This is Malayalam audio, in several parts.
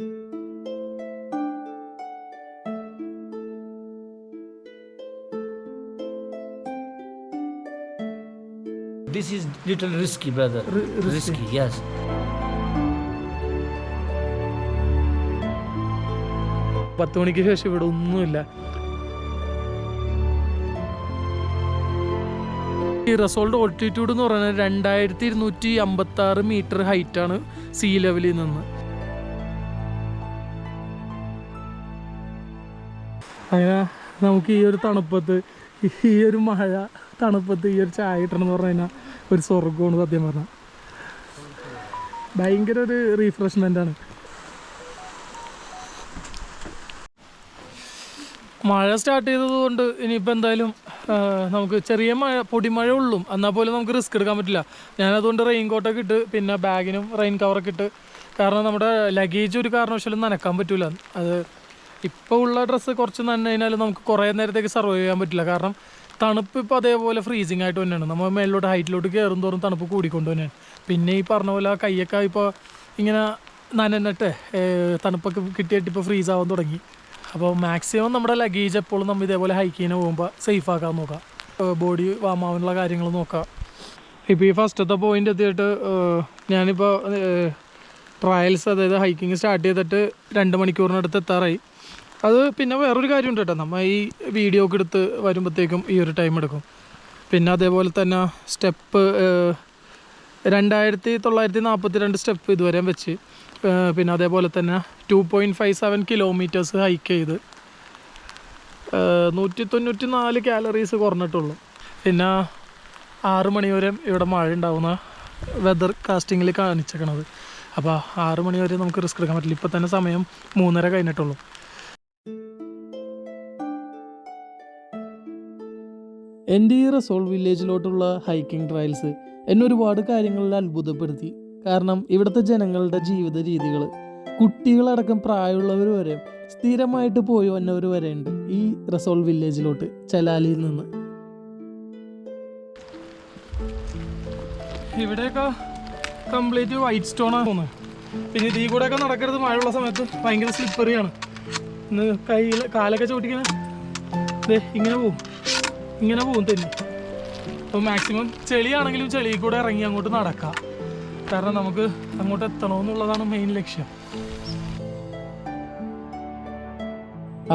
This is little risky, brother. Risky, yes. പത്ത് മണിക്ക് ശേഷം ഇവിടെ ഒന്നുമില്ല. ഈ റസോളിൻ്റെ ഓൾട്ടിറ്റ്യൂഡ് എന്ന് പറയുന്നത് 2256 മീറ്റർ ഹൈറ്റാണ് സീ ലെവലിൽ നിന്ന്. അങ്ങനെ നമുക്ക് ഈ ഒരു തണുപ്പത്ത്, ഈ ഒരു മഴ തണുപ്പത്ത് ഈ ഒരു ചായ കിട്ടണം എന്ന് പറഞ്ഞു കഴിഞ്ഞാൽ ഒരു സ്വർഗമാണ് സത്യം പറഞ്ഞാൽ. ഭയങ്കര ഒരു റീഫ്രഷ്മെൻ്റാണ്. മഴ സ്റ്റാർട്ട് ചെയ്തതുകൊണ്ട് ഇനിയിപ്പോൾ എന്തായാലും നമുക്ക് ചെറിയ മഴ, പൊടിമഴ ഉള്ളൂ, എന്നാൽ പോലും നമുക്ക് റിസ്ക് എടുക്കാൻ പറ്റില്ല. ഞാനതുകൊണ്ട് റെയിൻ കോട്ടൊക്കെ ഇട്ട് പിന്നെ ബാഗിനും റെയിൻ കവറൊക്കെ ഇട്ട്, കാരണം നമ്മുടെ ലഗേജ് ഒരു കാരണവശാലും നനക്കാൻ പറ്റില്ല. അത് ഇപ്പോൾ ഉള്ള ഡ്രസ്സ് കുറച്ച് നനഞ്ഞു കഴിഞ്ഞാൽ നമുക്ക് കുറേ നേരത്തേക്ക് സർവൈവ് ചെയ്യാൻ പറ്റില്ല. കാരണം തണുപ്പ് ഇപ്പോൾ അതേപോലെ ഫ്രീസിങ് ആയിട്ട് തന്നെയാണ്. നമ്മൾ മേളിലോട്ട് ഹൈറ്റിലോട്ട് കയറും തോറും തണുപ്പ് കൂടിക്കൊണ്ട് തന്നെയാണ്. പിന്നെ ഈ പറഞ്ഞ പോലെ കൈയൊക്കെ ഇപ്പോൾ ഇങ്ങനെ നനഞ്ഞിട്ട് തണുപ്പൊക്കെ കിട്ടിയിട്ട് ഇപ്പോൾ ഫ്രീസ് ആവാൻ തുടങ്ങി. അപ്പോൾ മാക്സിമം നമ്മുടെ ലഗേജ് എപ്പോഴും നമ്മൾ ഇതേപോലെ ഹൈക്കിങ്ങിന് പോകുമ്പോൾ സേഫ് ആക്കാൻ നോക്കാം, ബോഡി വാം ആവാനുള്ള കാര്യങ്ങൾ നോക്കാം. ഇപ്പോൾ ഈ ഫസ്റ്റത്തെ പോയിൻ്റ് എത്തിയിട്ട് ഞാനിപ്പോൾ ട്രയൽസ്, അതായത് ഹൈക്കിങ് സ്റ്റാർട്ട് ചെയ്തിട്ട് 2 മണിക്കൂറിനടുത്ത് എത്താറായി. അത് പിന്നെ വേറൊരു കാര്യമുണ്ട് കേട്ടോ, നമ്മൾ ഈ വീഡിയോ ഒക്കെ എടുത്ത് വരുമ്പോഴത്തേക്കും ഈ ഒരു ടൈം എടുക്കും. പിന്നെ അതേപോലെ തന്നെ സ്റ്റെപ്പ് 2942 സ്റ്റെപ്പ് ഇതുവരെ വെച്ച്, പിന്നെ അതേപോലെ തന്നെ 2.57 കിലോമീറ്റേഴ്സ് ഹൈക്ക് ചെയ്ത് 194 കാലറീസ് കുറഞ്ഞിട്ടുള്ളൂ. പിന്നെ 6 മണി വരെ ഇവിടെ മഴ ഉണ്ടാവുന്ന വെതർ കാസ്റ്റിങ്ങിൽ കാണിച്ചേക്കണത്. അപ്പോൾ 6 മണി വരെ നമുക്ക് റിസ്ക് എടുക്കാൻ പറ്റില്ല. ഇപ്പോൾ തന്നെ സമയം 3:30 കഴിഞ്ഞിട്ടുള്ളൂ. എൻ്റെ ഈ റസോൾ വില്ലേജിലോട്ടുള്ള ഹൈക്കിംഗ് ട്രയൽസ് എന്നെ ഒരുപാട് കാര്യങ്ങളിൽ അത്ഭുതപ്പെടുത്തി. കാരണം ഇവിടുത്തെ ജനങ്ങളുടെ ജീവിത രീതികൾ, കുട്ടികളടക്കം പ്രായമുള്ളവർ വരെ സ്ഥിരമായിട്ട് പോയി വന്നവർ വരെ ഉണ്ട് ഈ റസോൾ വില്ലേജിലോട്ട് ചെലാലിയിൽ നിന്ന്. ഇവിടെയൊക്കെ കംപ്ലീറ്റ് വൈറ്റ് സ്റ്റോണാണ് തോന്നുന്നത്. പിന്നെ ഇതിൽ കൂടെയൊക്കെ നടക്കരുത്, മഴയുള്ള സമയത്ത് ഭയങ്കര സ്ലിപ്പറിയാണ്. ഇന്ന് കാലൊക്കെ ചവിട്ടിക്കണ ഇങ്ങനെ പോവും തന്നെ. അപ്പോൾ മാക്സിമം ചെളിയാണെങ്കിലും ചെളിയിൽ കൂടെ ഇറങ്ങി അങ്ങോട്ട് നടക്കാം. കാരണം നമുക്ക് അങ്ങോട്ട് എത്തണമെന്നുള്ളതാണ് മെയിൻ ലക്ഷ്യം.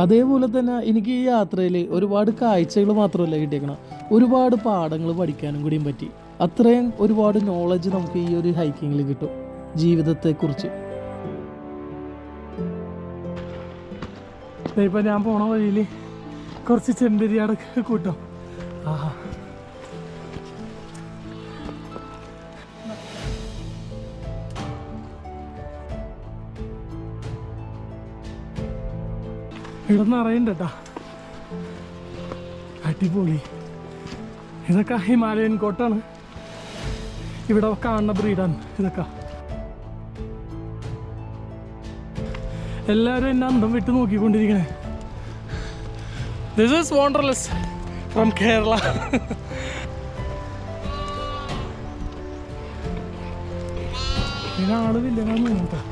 അതേപോലെ തന്നെ എനിക്ക് ഈ യാത്രയിൽ ഒരുപാട് കാഴ്ചകൾ മാത്രമല്ല കിട്ടിയേക്കണം, ഒരുപാട് പാഠങ്ങൾ പഠിക്കാനും കൂടിയും പറ്റി. അത്രയും ഒരുപാട് നോളജ് നമുക്ക് ഈ ഒരു ഹൈക്കിങ്ങിൽ കിട്ടും ജീവിതത്തെക്കുറിച്ച്. ഇപ്പം ഞാൻ പോണ വഴിയിൽ കുറച്ച് ചെമ്പരിയാട് കൂട്ടം. ആഹാ, ഇവിടെ നിന്ന് അറിയണ്ട കേട്ടാ, അടിപൊളി. ഇതൊക്കെ ഹിമാലയൻ കോട്ടാണ്, ഇവിടെ കാണുന്ന ബ്രീഡാണ് ഇതൊക്കെ. എല്ലാവരും എന്നെ അന്തം വിട്ട് നോക്കിക്കൊണ്ടിരിക്കണേ. This is Wanderlust from Kerala. ഇതിനാള് വില്ലനാന്ന് തോന്നുന്നു.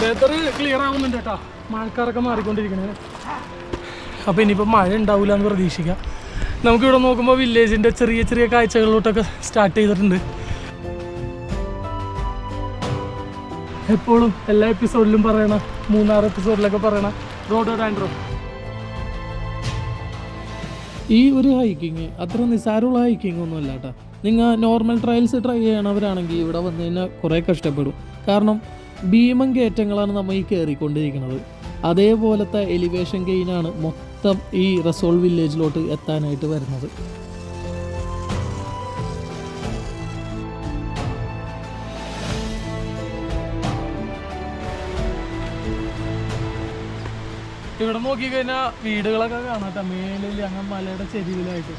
വെതർ ക്ലിയർ ആവുന്നുണ്ട് കേട്ടോ, മഴക്കാരൊക്കെ മാറിക്കൊണ്ടിരിക്കണേ. അപ്പോൾ ഇനിയിപ്പോൾ മഴ ഉണ്ടാവില്ല എന്ന് പ്രതീക്ഷിക്കാം. നമുക്കിവിടെ നോക്കുമ്പോൾ വില്ലേജിൻ്റെ ചെറിയ ചെറിയ കാഴ്ചകളിലോട്ടൊക്കെ സ്റ്റാർട്ട് ചെയ്തിട്ടുണ്ട്. എപ്പോഴും എല്ലാ എപ്പിസോഡിലും പറയണ, 3-6 എപ്പിസോഡിലൊക്കെ പറയണ റോഡോഡാൻഡ്രോ. ഈ ഒരു ഹൈക്കിങ് അത്ര നിസ്സാരമുള്ള ഹൈക്കിംഗ് ഒന്നും അല്ല കേട്ടോ. നിങ്ങൾ നോർമൽ ട്രയൽസ് ട്രൈ ചെയ്യണവരാണെങ്കിൽ ഇവിടെ വന്നു കഴിഞ്ഞാൽ കുറേ കഷ്ടപ്പെടും. കാരണം ഭീമൻ കയറ്റങ്ങളാണ് നമ്മൾ ഈ കയറിക്കൊണ്ടിരിക്കുന്നത്. അതേപോലത്തെ എലിവേഷൻ ഗെയിനാണ് മൊത്തം ഈ റസോൾ വില്ലേജിലോട്ട് എത്താനായിട്ട് വരുന്നത്. ഇവിടെ നോക്കിക്കഴിഞ്ഞാൽ വീടുകളൊക്കെ കാണാം, മേലിൽ അങ്ങനെ മലയുടെ ചെരിവിലായിട്ട്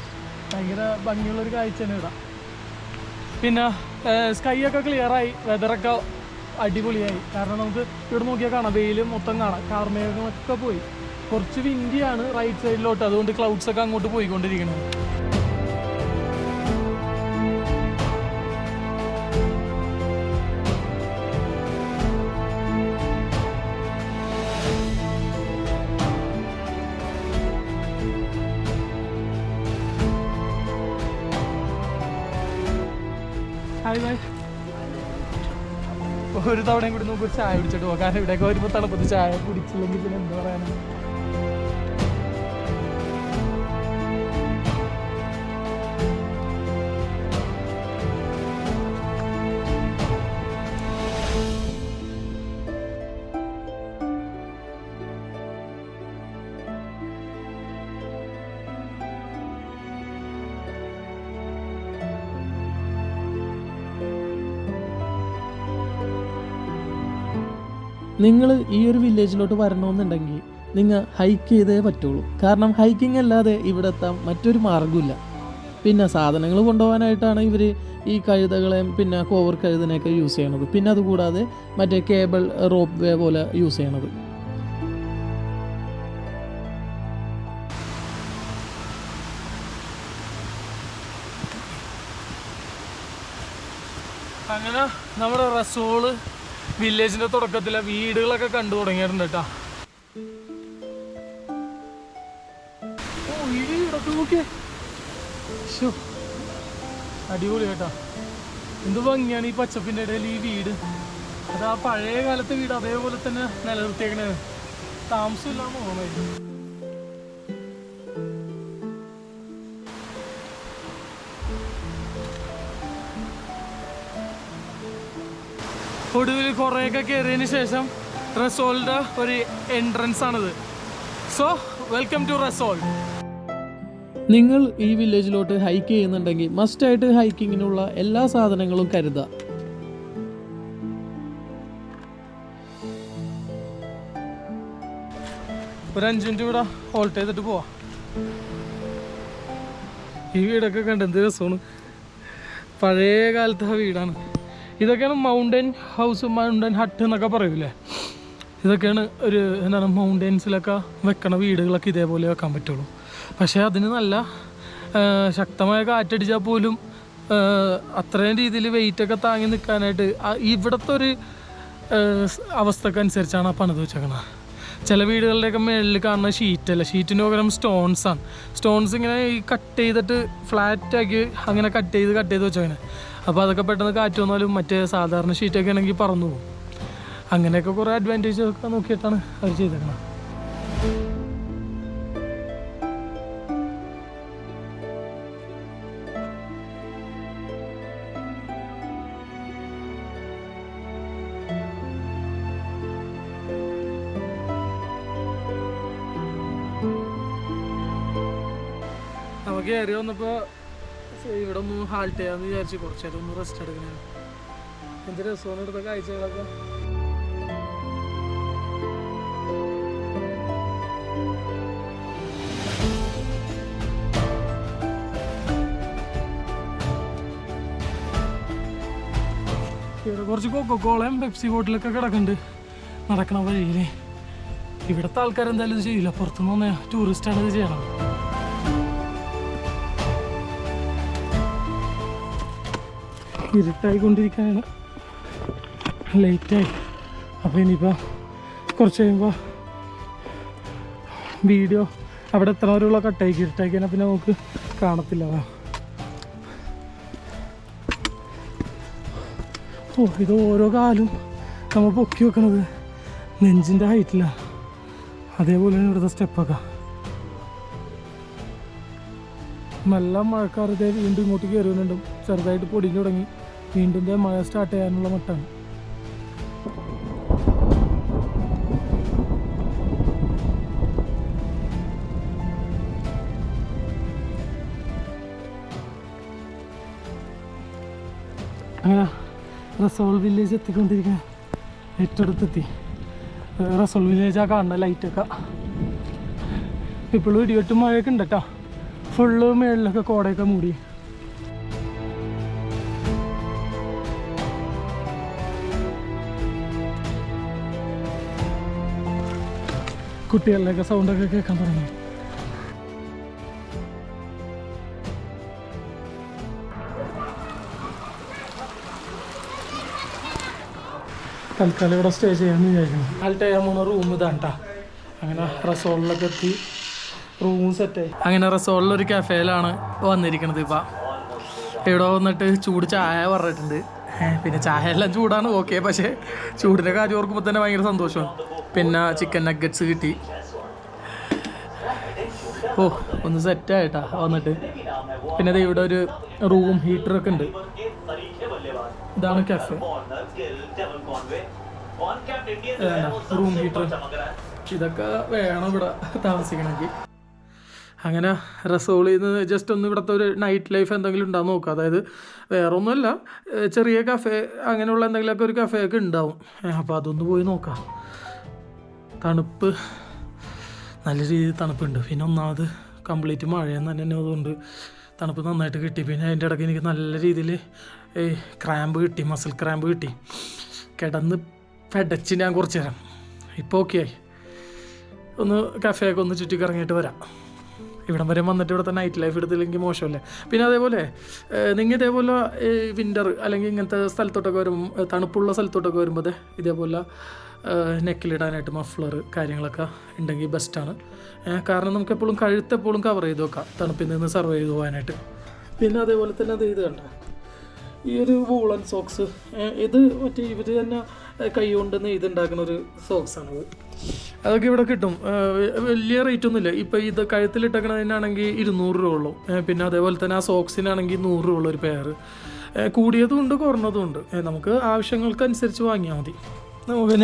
ഭയങ്കര ഭംഗിയുള്ളൊരു കാഴ്ചയാണ് ഇവിടെ. പിന്നെ സ്കൈ ഒക്കെ ക്ലിയറായി, വെതറൊക്കെ അടിപൊളിയായി. കാരണം നമുക്ക് ഇവിടെ നോക്കിയാൽ കാണാം, വെയിൽ മൊത്തം കാണാം, കാർമേഘങ്ങളൊക്കെ പോയി. കുറച്ച് വിൻഡിയാണ് റൈറ്റ് സൈഡിലോട്ട്, അതുകൊണ്ട് ക്ലൗഡ്സൊക്കെ അങ്ങോട്ട് പോയിക്കൊണ്ടിരിക്കുന്നത്. ഒരു തവണയും കൂടി നമുക്ക് ഒരു ചായ കുടിച്ചിട്ട് പോകാം. കാരണം ഇവിടെയൊക്കെ വരുമ്പോൾ തണുപ്പത്ത് ചായ കുടിച്ചില്ലെങ്കിൽ പിന്നെ എന്താ പറയാനാണ്. നിങ്ങൾ ഈ ഒരു വില്ലേജിലോട്ട് വരണമെന്നുണ്ടെങ്കിൽ നിങ്ങൾ ഹൈക്ക് ചെയ്തേ പറ്റുള്ളൂ. കാരണം ഹൈക്കിംഗ് അല്ലാതെ ഇവിടെ എത്താൻ മറ്റൊരു മാർഗ്ഗമില്ല. പിന്നെ സാധനങ്ങൾ കൊണ്ടുപോകാനായിട്ടാണ് ഇവർ ഈ കഴുതകളെയും പിന്നെ കോവർ കഴുതനെയൊക്കെ യൂസ് ചെയ്യണത്. പിന്നെ അതുകൂടാതെ മറ്റേ കേബിൾ റോപ്പ് വേ പോലെ യൂസ് ചെയ്യണത്. അങ്ങനെ നമ്മുടെ റസോള് വില്ലേജിന്റെ തുടക്കത്തിലെ വീടുകളൊക്കെ കണ്ടു തുടങ്ങിയിട്ടുണ്ട് കേട്ടോ. ഓ, ഈ വീടൊക്കെ നോക്കിയേ, അടിപൊളി കേട്ടോ. എന്ത് ഭംഗിയാണ് ഈ പച്ചപ്പിന്റെ ഇടയിൽ ഈ വീട്. അത് ആ പഴയ കാലത്തെ വീട് അതേപോലെ തന്നെ നിലനിർത്തിയേക്കണേ, താമസമില്ലാന്ന് തോന്നുന്നു. ഒടുവിൽ കുറേയൊക്കെ കയറിയതിന് ശേഷം റസോളിൻ്റെ ഒരു എൻട്രൻസ് ആണിത്. So welcome to Rasol. നിങ്ങൾ ഈ വില്ലേജിലോട്ട് ഹൈക്ക് ചെയ്യുന്നുണ്ടെങ്കിൽ മസ്റ്റായിട്ട് ഹൈക്കിങ്ങിനുള്ള എല്ലാ സാധനങ്ങളും കരുതുക. ഒരു 5 മിനിറ്റ് ഇവിടെ ഹോൾട്ട് ചെയ്തിട്ട് പോവാം. ഈ വീടൊക്കെ കണ്ട് എന്ത് രസമാണ്, പഴയ കാലത്തെ വീടാണ്. ഇതൊക്കെയാണ് മൗണ്ടൻ ഹൗസ്, മൗണ്ടൻ ഹട്ട് എന്നൊക്കെ പറയൂലേ. ഇതൊക്കെയാണ് ഒരു എന്താണ് മൗണ്ടൻസിലൊക്കെ വെക്കണ വീടുകളൊക്കെ ഇതേപോലെ വെക്കാൻ പറ്റുള്ളൂ. പക്ഷേ അതിന് നല്ല ശക്തമായ കാറ്റടിച്ചാൽ പോലും അത്രയും രീതിയിൽ വെയിറ്റൊക്കെ താങ്ങി നിൽക്കാനായിട്ട് ഇവിടുത്തെ ഒരു അവസ്ഥക്കനുസരിച്ചാണ് ആ പണിത് വെച്ചേക്കണത്. ചില വീടുകളുടെയൊക്കെ മുകളിൽ കാണുന്ന ഷീറ്റല്ല, ഷീറ്റിന് പകരം സ്റ്റോൺസാണ്. സ്റ്റോൺസ് ഇങ്ങനെ ഈ കട്ട് ചെയ്തിട്ട് ഫ്ലാറ്റാക്കി അങ്ങനെ കട്ട് ചെയ്ത് വെച്ചേക്കണേ. അപ്പോൾ അതൊക്കെ പെട്ടെന്ന് കാറ്റ് വന്നാലും മറ്റേ സാധാരണ ഷീറ്റൊക്കെ ആണെങ്കിൽ പറന്നു പോകും. അങ്ങനെയൊക്കെ കുറേ അഡ്വാൻറ്റേജ് ഒക്കെ നോക്കിയിട്ടാണ് അവർ ചെയ്തേക്കുന്നത്. നമുക്ക് കയറി വന്നപ്പോൾ ഇവിടെ ഒന്ന് ഹാൾട്ട് ചെയ്യാമെന്ന് വിചാരിച്ചു, കുറച്ച് നേരം ഒന്ന് റെസ്റ്റ് എടുക്കണേ. എന്ത് രസമാണ് ഇവിടുത്തെ കാഴ്ചകളൊക്കെ. ഇവിടെ കുറച്ച് കൊക്കോളയും പെപ്സി ബോട്ടിലൊക്കെ കിടക്കുന്നുണ്ട് നടക്കണ വഴിയിൽ. ഇവിടുത്തെ ആൾക്കാരെന്തായാലും ഇത് ചെയ്യില്ല, പുറത്തുനിന്ന് വന്ന ടൂറിസ്റ്റാണ് ഇത് ചെയ്യണം. ഇരുട്ടായിക്കൊണ്ടിരിക്കുകയാണ്, ലൈറ്റായി. അപ്പോൾ ഇനിയിപ്പോൾ കുറച്ച് കഴിയുമ്പോൾ വീഡിയോ അവിടെ എത്ര വരെയുള്ള കട്ടായിക്ക് ഇരുട്ടായിക്കഴിഞ്ഞാൽ പിന്നെ നമുക്ക് കാണത്തില്ല. ഓ, ഇത് ഓരോ കാലും നമ്മൾ പൊക്കി വെക്കണത് നെഞ്ചിൻ്റെ ഹൈറ്റിലാണ്. അതേപോലെയാണ് ഇവിടുത്തെ സ്റ്റെപ്പൊക്കെ. നല്ല മഴക്കാർ ഇതേ വീണ്ടും ഇങ്ങോട്ട് കയറി വരുന്നുണ്ട്. ചെറുതായിട്ട് പൊടിഞ്ഞു തുടങ്ങി, വീണ്ടും മഴ സ്റ്റാർട്ട് ചെയ്യാനുള്ള മട്ടാണ്. അങ്ങനെ റസോൾ വില്ലേജ് എത്തിക്കൊണ്ടിരിക്കുക. ഏറ്റവും അടുത്തെത്തി റസോൾ വില്ലേജ്. ആ കാണുന്ന ലൈറ്റൊക്കെ ഇപ്പോഴും ഇടിവെട്ടും മഴയൊക്കെ ഉണ്ട് കേട്ടോ. ഫുള്ള് മേളിലൊക്കെ കോടയൊക്കെ മൂടി. കുട്ടികളുടെയൊക്കെ സൗണ്ടൊക്കെ കേൾക്കാൻ തുടങ്ങി. തൽക്കാലം ഇവിടെ സ്റ്റേ ചെയ്യാമെന്ന് വിചാരിക്കണം. ആൾട്ട് ചെയ്യാൻ പോകുന്ന റൂം ഇതാണ് കേട്ടോ. അങ്ങനെ റസോളിലൊക്കെ എത്തി റൂം സെറ്റായി. അങ്ങനെ റസോളിലൊരു കഫേയിലാണ് വന്നിരിക്കണത്. ഇപ്പം ഇവിടെ വന്നിട്ട് ചൂട് ചായ പറഞ്ഞിട്ടുണ്ട്. പിന്നെ ചായ എല്ലാം ചൂടാണ്, ഓക്കെ. പക്ഷേ ചൂടിൻ്റെ കാര്യം ഓർക്കുമ്പോൾ തന്നെ ഭയങ്കര സന്തോഷമാണ്. പിന്നെ ചിക്കൻ നഗറ്റ്സ് കിട്ടി. ഓ ഒന്ന് സെറ്റായിട്ടാ വന്നിട്ട്. പിന്നെ അത് ഇവിടെ ഒരു റൂം ഹീറ്ററൊക്കെ ഉണ്ട്. ഇതാണ് കഫേ, റൂം ഹീറ്റർ. ഇതൊക്കെ വേണം ഇവിടെ താമസിക്കണമെങ്കിൽ. അങ്ങനെ റസോളിൽ നിന്ന് ജസ്റ്റ് ഒന്ന് ഇവിടുത്തെ ഒരു നൈറ്റ് ലൈഫ് എന്തെങ്കിലും ഉണ്ടാകും നോക്കുക. അതായത് വേറെ ഒന്നുമല്ല, ചെറിയ കഫേ അങ്ങനെയുള്ള എന്തെങ്കിലുമൊക്കെ ഒരു കഫേ ഒക്കെ ഉണ്ടാവും. അപ്പോൾ അതൊന്ന് പോയി നോക്കാം. തണുപ്പ് നല്ല രീതിയിൽ തണുപ്പുണ്ട്. പിന്നെ ഒന്നാമത് കംപ്ലീറ്റ് മഴയെന്ന് തന്നെ അതുകൊണ്ട് തണുപ്പ് നന്നായിട്ട് കിട്ടി. പിന്നെ അതിൻ്റെ ഇടയ്ക്ക് എനിക്ക് നല്ല രീതിയിൽ ക്രാമ്പ് കിട്ടി, മസിൽ ക്രാമ്പ് കിട്ടി. കിടന്ന് പെടച്ച് ഞാൻ കുറച്ച് നേരം. ഇപ്പോൾ ഓക്കെ ആയി. ഒന്ന് കഫേയൊക്കെ ഒന്ന് ചുറ്റിക്കറങ്ങിയിട്ട് വരാം. ഇവിടം വരെ വന്നിട്ട് ഇവിടുത്തെ നൈറ്റ് ലൈഫ് എടുത്തില്ലെങ്കിൽ മോശമല്ലേ. പിന്നെ അതേപോലെ നിങ്ങൾ ഇതേപോലെ വിൻ്റർ അല്ലെങ്കിൽ ഇങ്ങനത്തെ സ്ഥലത്തോട്ടൊക്കെ വരുമ്പോൾ, തണുപ്പുള്ള സ്ഥലത്തോട്ടൊക്കെ വരുമ്പോൾ ഇതേപോലെ നെക്കിലിടാനായിട്ട് മഫ്ലർ കാര്യങ്ങളൊക്കെ ഉണ്ടെങ്കിൽ ബെസ്റ്റാണ്. കാരണം നമുക്ക് എപ്പോഴും കഴുത്തെപ്പോഴും കവർ ചെയ്ത് വെക്കാം തണുപ്പിൽ നിന്ന് സർവൈവ് ചെയ്ത് പോകാനായിട്ട്. പിന്നെ അതേപോലെ തന്നെ അത് ഇത് കണ്ട ഈ ഒരു വൂളൻ സോക്സ്, ഇത് മറ്റേ ഇവർ തന്നെ കൈ കൊണ്ട് നെയ്തുണ്ടാക്കുന്ന ഒരു സോക്സാണത്. അതൊക്കെ ഇവിടെ കിട്ടും. വലിയ റേറ്റ് ഒന്നുമില്ല. ഇപ്പോൾ ഇത് കഴുത്തിലിട്ടേക്കണതിനാണെങ്കിൽ 200 രൂപ ഉള്ളൂ. പിന്നെ അതേപോലെ തന്നെ ആ സോക്സിനാണെങ്കിൽ 100 രൂപ ഉള്ള ഒരു പെയർ. കൂടിയതും ഉണ്ട് കുറഞ്ഞതും ഉണ്ട്. നമുക്ക് ആവശ്യങ്ങൾക്കനുസരിച്ച് വാങ്ങിയാൽ മതി.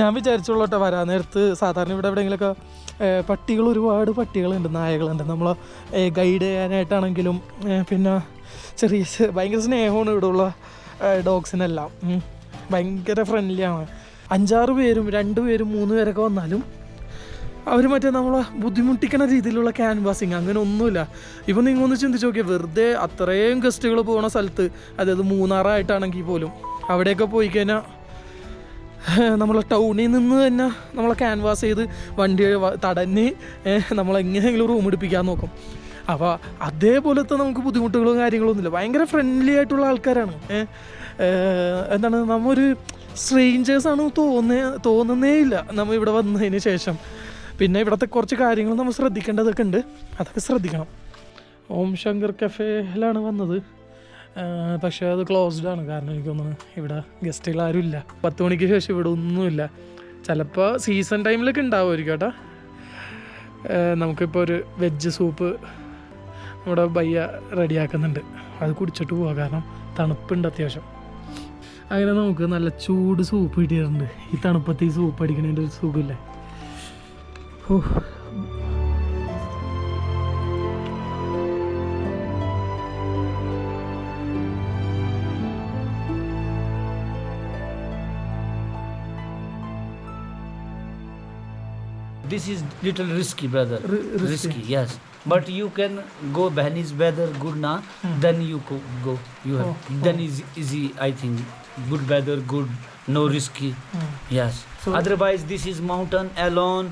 ഞാൻ വിചാരിച്ചുള്ളൂട്ടോ വരാൻ നേരത്ത് സാധാരണ ഇവിടെ എവിടെയെങ്കിലുമൊക്കെ പട്ടികൾ, ഒരുപാട് പട്ടികളുണ്ട്, നായകളുണ്ട്. നമ്മൾ ഗൈഡ് ചെയ്യാനായിട്ടാണെങ്കിലും പിന്നെ ചെറിയ ഭയങ്കര സ്നേഹമാണ് ഇവിടെയുള്ള ഡോഗ്സിനെല്ലാം. ഭയങ്കര ഫ്രണ്ട്ലിയാണ്. 5-6 പേരും 2 പേരും 3 പേരൊക്കെ വന്നാലും അവർ മറ്റേ നമ്മളെ ബുദ്ധിമുട്ടിക്കുന്ന രീതിയിലുള്ള ക്യാൻവാസിങ് അങ്ങനെ ഒന്നുമില്ല. ഇപ്പം നിങ്ങൾ ഒന്ന് ചിന്തിച്ച് നോക്കിയാൽ, വെറുതെ അത്രയും ഗസ്റ്റുകൾ പോകുന്ന സ്ഥലത്ത്, അതായത് മൂന്നാറായിട്ടാണെങ്കിൽ പോലും അവിടെയൊക്കെ പോയി കഴിഞ്ഞാൽ നമ്മളെ ടൗണിൽ നിന്ന് തന്നെ നമ്മളെ ക്യാൻവാസ് ചെയ്ത് വണ്ടി തടഞ്ഞ് നമ്മളെങ്ങനെയെങ്കിലും റൂം എടുപ്പിക്കാൻ നോക്കും. അപ്പോൾ അതേപോലത്തെ നമുക്ക് ബുദ്ധിമുട്ടുകളും കാര്യങ്ങളൊന്നുമില്ല. ഭയങ്കര ഫ്രണ്ട്ലി ആയിട്ടുള്ള ആൾക്കാരാണ്. എന്താണ്, നമ്മൊരു സ്ട്രേഞ്ചേഴ്സാണ് തോന്നുന്നേ ഇല്ല നമ്മൾ ഇവിടെ വന്നതിന് ശേഷം. പിന്നെ ഇവിടുത്തെ കുറച്ച് കാര്യങ്ങൾ നമ്മൾ ശ്രദ്ധിക്കേണ്ടതൊക്കെ ഉണ്ട്, അതൊക്കെ ശ്രദ്ധിക്കണം. ഓം ശങ്കർ കഫേയിലാണ് വന്നത്. പക്ഷേ അത് ക്ലോസ്ഡ് ആണ്. കാരണം എനിക്ക് തോന്നുന്നു ഇവിടെ ഗസ്റ്റുകൾ ആരും ഇല്ല. 10 മണിക്ക് ശേഷം ഇവിടെ ഒന്നുമില്ല. ചിലപ്പോൾ സീസൺ ടൈമിലൊക്കെ ഉണ്ടാവുമായിരിക്കും കേട്ടോ. നമുക്കിപ്പോൾ ഒരു വെജ് സൂപ്പ് നമ്മുടെ ബയ്യ റെഡിയാക്കുന്നുണ്ട്. അത് കുടിച്ചിട്ട് പോവാം, കാരണം തണുപ്പുണ്ട് അത്യാവശ്യം. അങ്ങനെ നമുക്ക് നല്ല ചൂട് സൂപ്പ് കിട്ടിയിട്ടുണ്ട്. ഈ തണുപ്പത്ത് ഈ സൂപ്പ് അടിക്കണതിൻ്റെ ഒരു സുഖമില്ലേ. ഓ, This is little risky, brother. Risky, yes. But you can go Balinese weather good na. Then you go. You have then is easy. I think good weather, good, no risky. Yes. So, otherwise, this is mountain alone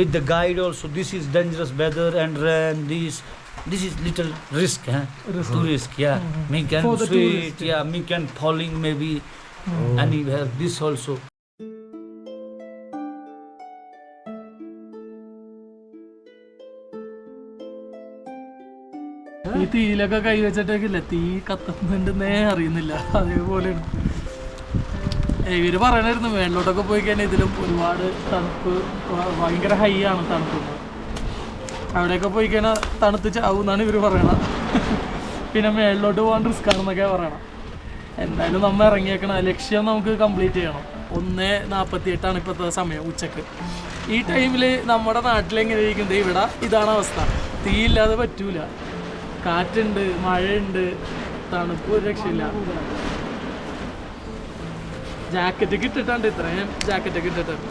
with the guide also. This is dangerous weather and rain. This is little risk, huh? Too risk, yeah. Me can sweat, yeah. Me can falling maybe anywhere. This also. ഈ തീയിലൊക്കെ കൈ വെച്ചിട്ടേക്കില്ല, തീ കത്തുന്നുണ്ടെന്നേ അറിയുന്നില്ല. അതേപോലെയാണ്. ഇവര് പറയണായിരുന്നു മേളിലോട്ടൊക്കെ പോയി കഴിഞ്ഞാൽ ഇതിലും ഒരുപാട് തണുപ്പ്, ഭയങ്കര ഹൈ ആണ് തണുപ്പ്. അവിടെയൊക്കെ പോയി കഴിഞ്ഞാൽ തണുത്ത് ചാവും എന്നാണ് ഇവർ പറയണത്. പിന്നെ മേളിലോട്ട് പോകാൻ റിസ്ക് ആണെന്നൊക്കെ പറയണം. എന്തായാലും നമ്മൾ ഇറങ്ങിയേക്കണം. ലക്ഷ്യം നമുക്ക് കംപ്ലീറ്റ് ചെയ്യണം. 1:48 ഇപ്പോഴത്തെ സമയം, ഉച്ചക്ക്. ഈ ടൈമിൽ നമ്മുടെ നാട്ടിലെങ്ങനെ ഇരിക്കുന്നത്, ഇവിടെ ഇതാണ് അവസ്ഥ. തീയില്ലാതെ പറ്റൂല. കാറ്റുണ്ട്, മഴയുണ്ട്, തണുപ്പ് ഒരു രക്ഷയില്ല. ജാക്കറ്റൊക്കെ ഇട്ടിട്ടുണ്ട്, ഇത്രയും ജാക്കറ്റൊക്കെ ഇട്ടിട്ടുണ്ട്.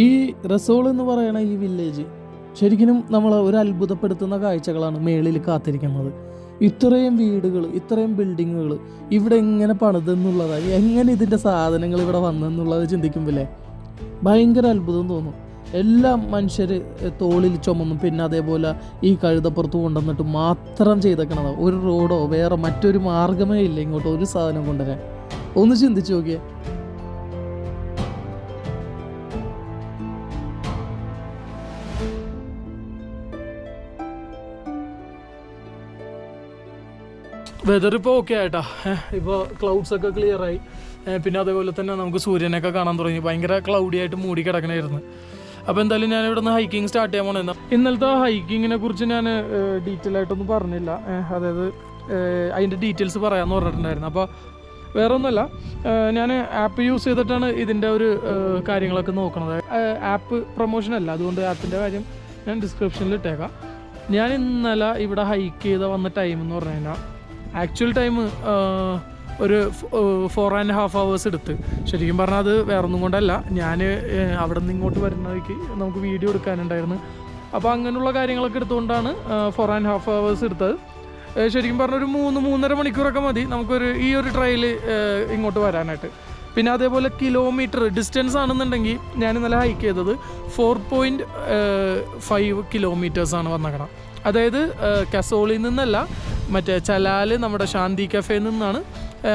ഈ റസോൾ എന്ന് പറയുന്ന ഈ വില്ലേജ് ശരിക്കും നമ്മൾ ഒരു അത്ഭുതപ്പെടുത്തുന്ന കാഴ്ചകളാണ് മേളിൽ കാത്തിരിക്കുന്നത്. ഇത്രയും വീടുകൾ, ഇത്രയും ബിൽഡിങ്ങുകൾ ഇവിടെ എങ്ങനെ പണിതെന്നുള്ളതാണ്, എങ്ങനെ ഇതിൻ്റെ സാധനങ്ങൾ ഇവിടെ വന്നെന്നുള്ളത് ചിന്തിക്കുമ്പോഴേ ഭയങ്കര അത്ഭുതം തോന്നും. എല്ലാം മനുഷ്യർ തോളിൽ ചുമന്നും പിന്നെ അതേപോലെ ഈ കഴുതപ്പുറത്ത് കൊണ്ടുവന്നിട്ട് മാത്രം ചെയ്തേക്കണതാണ്. ഒരു റോഡോ വേറെ മറ്റൊരു മാർഗമേ ഇല്ല ഇങ്ങോട്ട് ഒരു സാധനം കൊണ്ടുവരാൻ. ഒന്ന് ചിന്തിച്ച് നോക്കിയേ. വെതർ ഇപ്പോൾ ഓക്കെ ആയിട്ടാ. ഇപ്പോൾ ക്ലൗഡ്സൊക്കെ ക്ലിയറായി. പിന്നെ അതേപോലെ തന്നെ നമുക്ക് സൂര്യനൊക്കെ കാണാൻ തുടങ്ങി. ഭയങ്കര ക്ലൗഡി ആയിട്ട് മൂടി കിടക്കണമായിരുന്നു. അപ്പോൾ എന്തായാലും ഞാൻ ഇവിടെ നിന്ന് ഹൈക്കിങ് സ്റ്റാർട്ട് ചെയ്യാൻ പോകണം. ഇന്നലത്തെ ഹൈക്കിങ്ങിനെ കുറിച്ച് ഞാൻ ഡീറ്റെയിൽ ആയിട്ടൊന്നും പറഞ്ഞില്ല. അതായത് അതിൻ്റെ ഡീറ്റെയിൽസ് പറയാമെന്ന് പറഞ്ഞിട്ടുണ്ടായിരുന്നു. അപ്പോൾ വേറെ ഒന്നുമല്ല, ഞാൻ ആപ്പ് യൂസ് ചെയ്തിട്ടാണ് ഇതിൻ്റെ ഒരു കാര്യങ്ങളൊക്കെ നോക്കണത്. ആപ്പ് പ്രൊമോഷൻ അല്ല, അതുകൊണ്ട് ആപ്പിൻ്റെ കാര്യം ഞാൻ ഡിസ്ക്രിപ്ഷനിൽ ഇട്ടേക്കാം. ഞാൻ ഇന്നലെ ഇവിടെ ഹൈക്ക് ചെയ്ത് വന്ന ടൈം എന്ന് പറഞ്ഞു കഴിഞ്ഞാൽ ആക്ച്വൽ ടൈം ഒരു 4.5 hours എടുത്ത്. ശരിക്കും പറഞ്ഞാൽ അത് വേറൊന്നും കൊണ്ടല്ല, ഞാൻ അവിടെ നിന്ന് ഇങ്ങോട്ട് വരുന്നതിലേക്ക് നമുക്ക് വീഡിയോ എടുക്കാനുണ്ടായിരുന്നു. അപ്പോൾ അങ്ങനെയുള്ള കാര്യങ്ങളൊക്കെ എടുത്തുകൊണ്ടാണ് 4.5 hours എടുത്തത്. ശരിക്കും പറഞ്ഞാൽ ഒരു 3-3.5 മണിക്കൂറൊക്കെ മതി നമുക്കൊരു ഈ ഒരു ട്രയൽ ഇങ്ങോട്ട് വരാനായിട്ട്. പിന്നെ അതേപോലെ കിലോമീറ്റർ ഡിസ്റ്റൻസ് ആണെന്നുണ്ടെങ്കിൽ ഞാൻ ഇന്നലെ ഹൈക്ക് ചെയ്തത് 4.5 കിലോമീറ്റേഴ്സാണ് വന്നേക്കണം. അതായത് കസോളിൽ നിന്നല്ല, മറ്റേ ചലാല് നമ്മുടെ ശാന്തി കഫേയിൽ നിന്നാണ്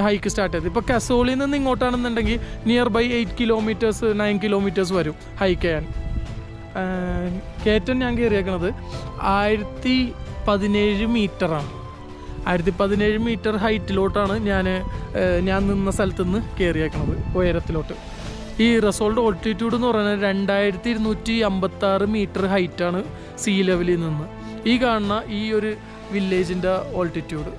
ഹൈക്ക് സ്റ്റാർട്ട് ചെയ്തത്. ഇപ്പോൾ കസോളിൽ നിന്ന് ഇങ്ങോട്ടാണെന്നുണ്ടെങ്കിൽ നിയർ ബൈ 8 kilometers 9 kilometers വരും ഹൈക്ക് ചെയ്യാൻ. കയറ്റം ഞാൻ കയറിയേക്കണത് 1017 മീറ്ററാണ്. 1017 മീറ്റർ ഹൈറ്റിലോട്ടാണ് ഞാൻ നിന്ന സ്ഥലത്ത് നിന്ന് കയറിയേക്കണത്, ഉയരത്തിലോട്ട്. ഈ റസോൾഡ് ഓൾട്ടിറ്റ്യൂഡ് എന്ന് പറയുന്നത് 2256 മീറ്റർ ഹൈറ്റാണ് സീ ലെവലിൽ നിന്ന്. ഈ കാണുന്ന ഈ ഒരു വില്ലേജിൻ്റെ ഓൾട്ടിറ്റ്യൂഡ്.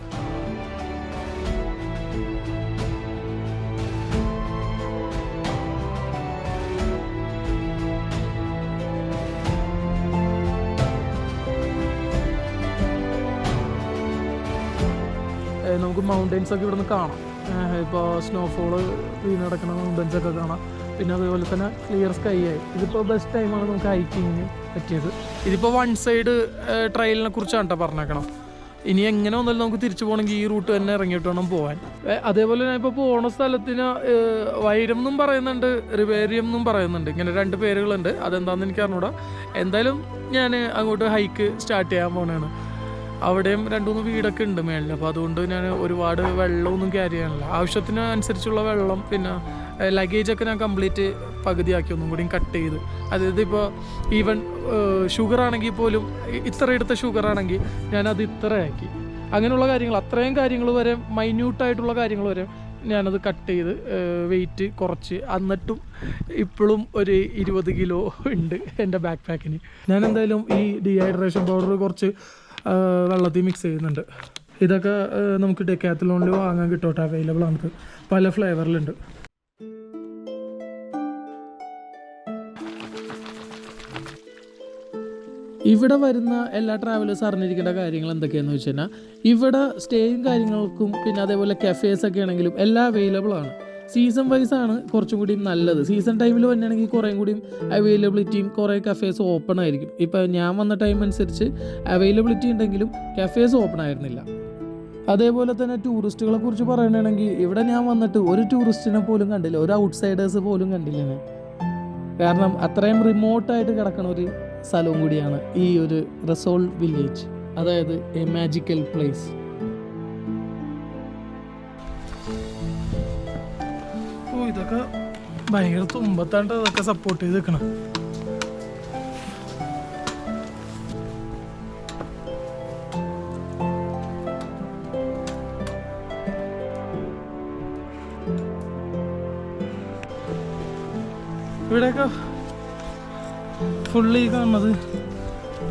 നമുക്ക് മൗണ്ടൻസൊക്കെ ഇവിടെ നിന്ന് കാണാം. ഇപ്പോൾ സ്നോഫോള് വീണ് നടക്കുന്ന മൗണ്ടൻസൊക്കെ കാണാം. പിന്നെ അതുപോലെ തന്നെ ക്ലിയർ സ്കൈ ആയി. ഇതിപ്പോൾ ബെസ്റ്റ് ടൈമാണ് നമുക്ക് ഹൈക്കിങ്ങിന് പറ്റിയത്. ഇതിപ്പോൾ വൺ സൈഡ് ട്രയലിനെ കുറിച്ചാണ് കേട്ടോ പറഞ്ഞേക്കണം. ഇനി എങ്ങനെ വന്നാലും നമുക്ക് തിരിച്ചു പോകണമെങ്കിൽ ഈ റൂട്ട് തന്നെ ഇറങ്ങിയിട്ട് വേണം പോകാൻ. അതേപോലെ ഞാൻ ഇപ്പോൾ പോണ സ്ഥലത്തിന് വൈരം എന്നും പറയുന്നുണ്ട്, റിവേരിയം എന്നും പറയുന്നുണ്ട്. ഇങ്ങനെ 2 പേരുകളുണ്ട്. അതെന്താണെന്ന് എനിക്ക് അറിഞ്ഞൂടാ. എന്തായാലും ഞാൻ അങ്ങോട്ട് ഹൈക്ക് സ്റ്റാർട്ട് ചെയ്യാൻ പോകണതാണ്. അവിടെയും 2-3 വീടൊക്കെ ഉണ്ട് മേളിൽ. അപ്പോൾ അതുകൊണ്ട് ഞാൻ ഒരുപാട് വെള്ളമൊന്നും ക്യാരി ചെയ്യാനില്ല. ആവശ്യത്തിന് അനുസരിച്ചുള്ള വെള്ളം, പിന്നെ ലഗേജൊക്കെ ഞാൻ കംപ്ലീറ്റ് പകുതിയാക്കി ഒന്നും കൂടി കട്ട് ചെയ്ത്. അതായത് ഇപ്പോൾ ഈവൻ ഷുഗർ ആണെങ്കിൽ പോലും ഇത്ര എടുത്ത ഷുഗർ ആണെങ്കിൽ ഞാനത് ഇത്രയാക്കി. അങ്ങനെയുള്ള കാര്യങ്ങൾ, അത്രയും കാര്യങ്ങൾ വരെ, മൈന്യൂട്ടായിട്ടുള്ള കാര്യങ്ങൾ വരെ ഞാനത് കട്ട് ചെയ്ത് വെയിറ്റ് കുറച്ച്. എന്നിട്ടും ഇപ്പോഴും ഒരു 20 കിലോ ഉണ്ട് എൻ്റെ ബാക്ക് പാക്കിന്. ഞാൻ എന്തായാലും ഈ ഡീഹൈഡ്രേഷൻ പൗഡർ കുറച്ച് വെള്ളത്തിൽ മിക്സ് ചെയ്യുന്നുണ്ട്. ഇതൊക്കെ നമുക്ക് ഡെക്കാത്തലോണിൽ വാങ്ങാൻ കിട്ടോട്ടെ, അവൈലബിൾ ആണ്. പല ഫ്ലേവറിലുണ്ട്. ഇവിടെ വരുന്ന എല്ലാ ട്രാവലേഴ്സ് അറിഞ്ഞിരിക്കേണ്ട കാര്യങ്ങൾ എന്തൊക്കെയാണെന്ന് വെച്ച് കഴിഞ്ഞാൽ ഇവിടെ സ്റ്റേയും കാര്യങ്ങൾക്കും പിന്നെ അതേപോലെ കഫേസൊക്കെ ആണെങ്കിലും എല്ലാം അവൈലബിൾ ആണ്. സീസൺ വൈസ് ആണ് കുറച്ചും കൂടിയും നല്ലത്. സീസൺ ടൈമിൽ വന്നിട്ടുണ്ടെങ്കിൽ കുറേ കൂടിയും അവൈലബിലിറ്റിയും കുറേ കഫേസ് ഓപ്പൺ ആയിരിക്കും. ഇപ്പോൾ ഞാൻ വന്ന ടൈം അനുസരിച്ച് അവൈലബിലിറ്റി ഉണ്ടെങ്കിലും കഫേസ് ഓപ്പൺ ആയിരുന്നില്ല. അതേപോലെ തന്നെ ടൂറിസ്റ്റുകളെ കുറിച്ച് പറയുകയാണെങ്കിൽ ഇവിടെ ഞാൻ വന്നിട്ട് ഒരു ടൂറിസ്റ്റിനെ പോലും കണ്ടില്ല, ഒരു ഔട്ട്സൈഡേഴ്സ് പോലും കണ്ടില്ല ഞാൻ. കാരണം അത്രയും റിമോട്ടായിട്ട് കിടക്കുന്ന ഒരു സ്ഥലവും കൂടിയാണ് ഈ ഒരു റസോൾ വില്ലേജ്, അതായത് എ മാജിക്കൽ പ്ലേസ്. ഇതൊക്കെ ഭയങ്കര തുമ്പത്താണ്ട് അതൊക്കെ സപ്പോർട്ട് ചെയ്ത് നിൽക്കണം. ഇവിടെയൊക്കെ ഫുള്ള് ഈ കാണുന്നത്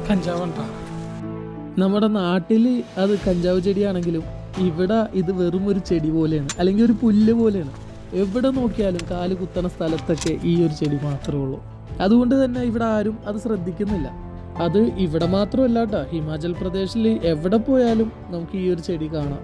കഞ്ചാവുണ്ടാ. നമ്മുടെ നാട്ടിൽ അത് കഞ്ചാവ് ചെടിയാണെങ്കിലും ഇവിടെ ഇത് വെറും ഒരു ചെടി പോലെയാണ്, അല്ലെങ്കിൽ ഒരു പുല്ല് പോലെയാണ്. എവിടെ നോക്കിയാലും കാല് കുത്തണ സ്ഥലത്തൊക്കെ ഈ ഒരു ചെടി മാത്രമേ ഉള്ളൂ. അതുകൊണ്ട് തന്നെ ഇവിടെ ആരും അത് ശ്രദ്ധിക്കുന്നില്ല. അത് ഇവിടെ മാത്രമല്ല കേട്ടോ, ഹിമാചൽ പ്രദേശിൽ എവിടെ പോയാലും നമുക്ക് ഈ ഒരു ചെടി കാണാം.